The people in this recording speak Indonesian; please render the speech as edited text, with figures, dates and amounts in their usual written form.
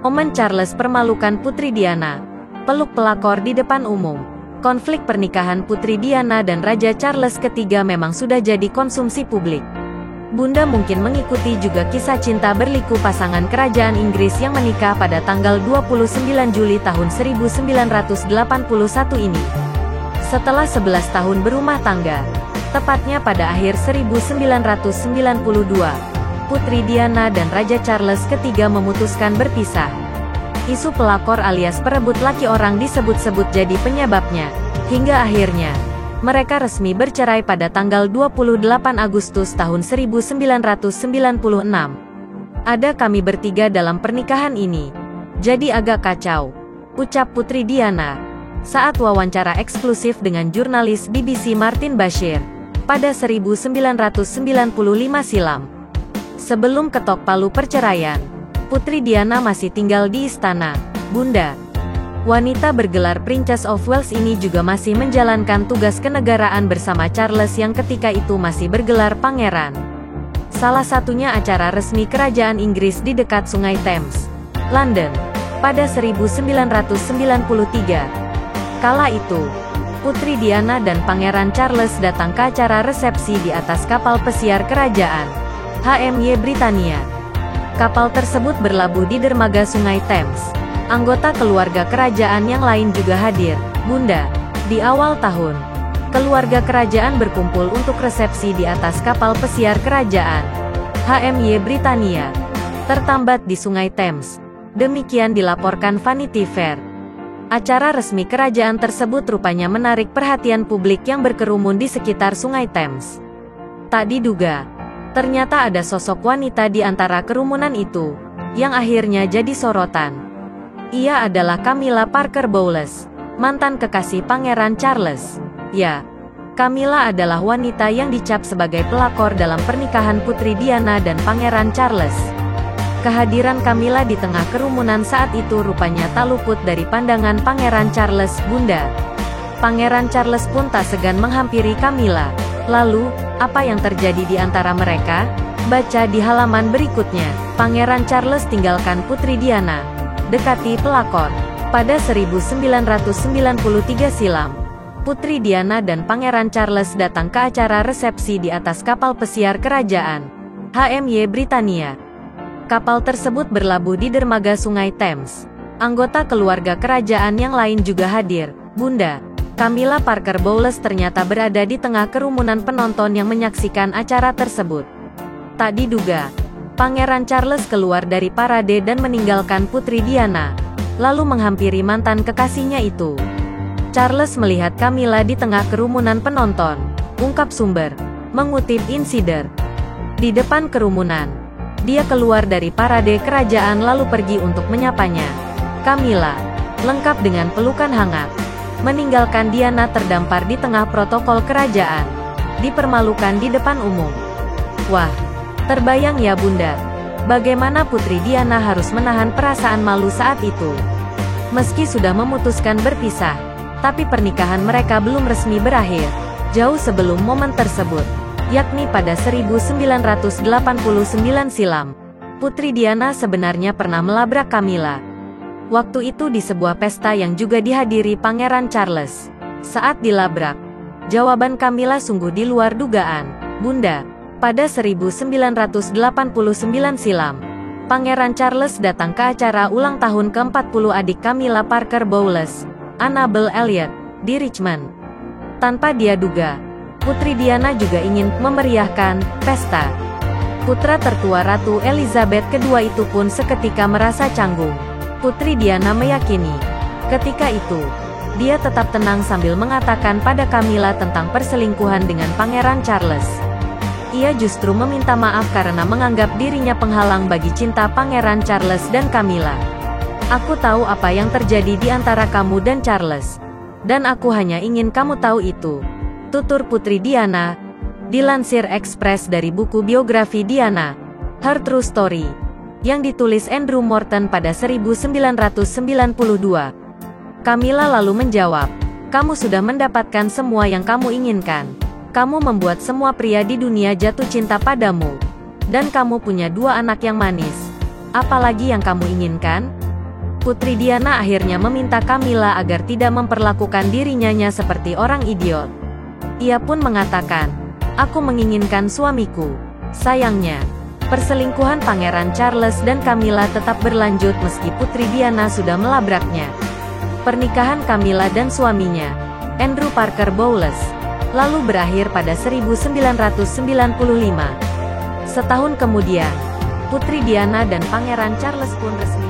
Momen Charles permalukan Putri Diana. Peluk pelakor di depan umum. Konflik pernikahan Putri Diana dan Raja Charles III memang sudah jadi konsumsi publik. Bunda mungkin mengikuti juga kisah cinta berliku pasangan kerajaan Inggris yang menikah pada tanggal 29 Juli tahun 1981 ini. Setelah 11 tahun berumah tangga, tepatnya pada akhir 1992, Putri Diana dan Raja Charles III memutuskan berpisah. Isu pelakor alias perebut laki orang disebut-sebut jadi penyebabnya, hingga akhirnya mereka resmi bercerai pada tanggal 28 Agustus tahun 1996. Ada kami bertiga dalam pernikahan ini, jadi agak kacau, ucap Putri Diana saat wawancara eksklusif dengan jurnalis BBC Martin Bashir pada 1995 silam. Sebelum ketok palu perceraian, Putri Diana masih tinggal di istana, Bunda. Wanita bergelar Princess of Wales ini juga masih menjalankan tugas kenegaraan bersama Charles yang ketika itu masih bergelar pangeran. Salah satunya acara resmi kerajaan Inggris di dekat Sungai Thames, London, pada 1993. Kala itu, Putri Diana dan Pangeran Charles datang ke acara resepsi di atas kapal pesiar kerajaan HMY Britannia. Kapal tersebut berlabuh di dermaga Sungai Thames. Anggota keluarga kerajaan yang lain juga hadir, Bunda. Di awal tahun, keluarga kerajaan berkumpul untuk resepsi di atas kapal pesiar kerajaan HMY Britannia, tertambat di Sungai Thames. Demikian dilaporkan Vanity Fair. Acara resmi kerajaan tersebut rupanya menarik perhatian publik yang berkerumun di sekitar Sungai Thames. Tak diduga, ternyata ada sosok wanita di antara kerumunan itu, yang akhirnya jadi sorotan. Ia adalah Camilla Parker Bowles, mantan kekasih Pangeran Charles. Ya, Camilla adalah wanita yang dicap sebagai pelakor dalam pernikahan Putri Diana dan Pangeran Charles. Kehadiran Camilla di tengah kerumunan saat itu rupanya tak luput dari pandangan Pangeran Charles, Bunda. Pangeran Charles pun tak segan menghampiri Camilla. Lalu, apa yang terjadi di antara mereka? Baca di halaman berikutnya. Pangeran Charles tinggalkan Putri Diana, dekati pelakor. Pada 1993 silam, Putri Diana dan Pangeran Charles datang ke acara resepsi di atas kapal pesiar kerajaan HMY Britannia. Kapal tersebut berlabuh di dermaga Sungai Thames. Anggota keluarga kerajaan yang lain juga hadir, Bunda. Camilla Parker Bowles ternyata berada di tengah kerumunan penonton yang menyaksikan acara tersebut. Tak diduga, Pangeran Charles keluar dari parade dan meninggalkan Putri Diana, lalu menghampiri mantan kekasihnya itu. Charles melihat Camilla di tengah kerumunan penonton, ungkap sumber, mengutip Insider. Di depan kerumunan, dia keluar dari parade kerajaan lalu pergi untuk menyapanya. Camilla, lengkap dengan pelukan hangat, meninggalkan Diana terdampar di tengah protokol kerajaan, dipermalukan di depan umum. Wah, terbayang ya Bunda, bagaimana Putri Diana harus menahan perasaan malu saat itu. Meski sudah memutuskan berpisah, tapi pernikahan mereka belum resmi berakhir, jauh sebelum momen tersebut, yakni pada 1989 silam. Putri Diana sebenarnya pernah melabrak Camilla. Waktu itu di sebuah pesta yang juga dihadiri Pangeran Charles. Saat dilabrak, jawaban Camilla sungguh di luar dugaan, Bunda. Pada 1989 silam, Pangeran Charles datang ke acara ulang tahun ke-40 adik Camilla Parker Bowles, Annabel Elliot, di Richmond. Tanpa dia duga, Putri Diana juga ingin memeriahkan pesta. Putra tertua Ratu Elizabeth II itu pun seketika merasa canggung. Putri Diana meyakini, ketika itu, dia tetap tenang sambil mengatakan pada Camilla tentang perselingkuhan dengan Pangeran Charles. Ia justru meminta maaf karena menganggap dirinya penghalang bagi cinta Pangeran Charles dan Camilla. Aku tahu apa yang terjadi di antara kamu dan Charles. Dan aku hanya ingin kamu tahu itu, tutur Putri Diana, dilansir Express dari buku biografi Diana, Her True Story, yang ditulis Andrew Morton pada 1992. Camilla lalu menjawab, kamu sudah mendapatkan semua yang kamu inginkan. Kamu membuat semua pria di dunia jatuh cinta padamu. Dan kamu punya 2 anak yang manis. Apalagi yang kamu inginkan? Putri Diana akhirnya meminta Camilla agar tidak memperlakukan dirinya seperti orang idiot. Ia pun mengatakan, "Aku menginginkan suamiku." Sayangnya, perselingkuhan Pangeran Charles dan Camilla tetap berlanjut meski Putri Diana sudah melabraknya. Pernikahan Camilla dan suaminya, Andrew Parker Bowles, lalu berakhir pada 1995. Setahun kemudian, Putri Diana dan Pangeran Charles pun resmi